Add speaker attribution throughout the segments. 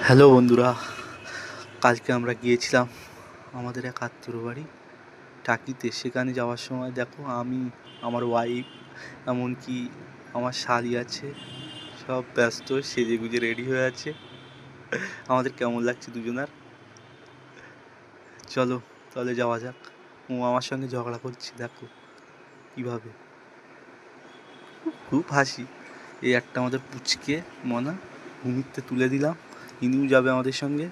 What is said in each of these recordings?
Speaker 1: Hello বন্ধুরা, কালকে আমরা গিয়েছিলাম আমাদের এক আত্মীয়র বাড়ি টাকিতে। সেখানে যাওয়ার সময় দেখো আমি, আমার ওয়াইফ, এমনকি আমার শালি আছে, সব ব্যস্ত সেজে গুজে রেডি হয়ে আছে। আমাদের কেমন লাগছে দুজনার? চলো তাহলে যাওয়া যাক। ও আমার সঙ্গে ঝগড়া করছে, দেখো কিভাবে, খুব হাসি। এই একটা আমাদের পুচকে মনা, ভূমিতে তুলে দিলাম, ইনিও যাবে আমাদের সঙ্গে।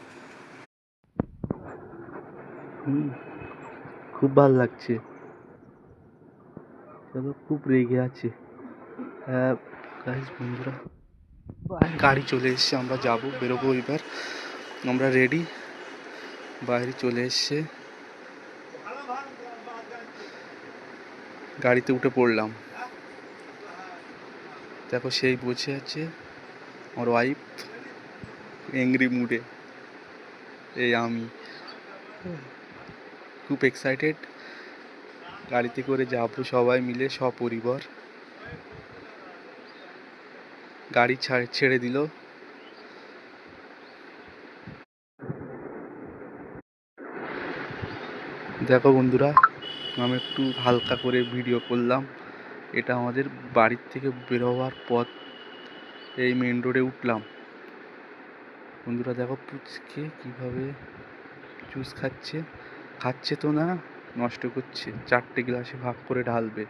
Speaker 1: খুব ভালো লাগছে। চলো, খুব রেগে আছে। হ্যাঁ গাইস, বন্ধুরা গাড়ি চলে এসছে, আমরা যাবো, বেরোবো এবার। আমরা রেডি, বাইরে চলে এসছে, গাড়িতে উঠে পড়লাম। দেখো সেই বসে আছে, আমার ওয়াইফ এংরি মুডে, এই আমি খুব এক্সাইটেড। গাড়িতে করে যাবো সবাই মিলে, সপরিবার। গাড়ি ছেড়ে দিল। দেখো বন্ধুরা, আমি একটু হালকা করে ভিডিও করলাম। এটা আমাদের বাড়ির থেকে বেরোবার পথ, এই মেন রোডে উঠলাম। বন্ধুরা দেখো পুচকে কিভাবে জুস খাচ্ছে, খাচ্ছে তো না, নষ্ট করছে। 4টে গ্লাসে ভাগ করে ঢালবে।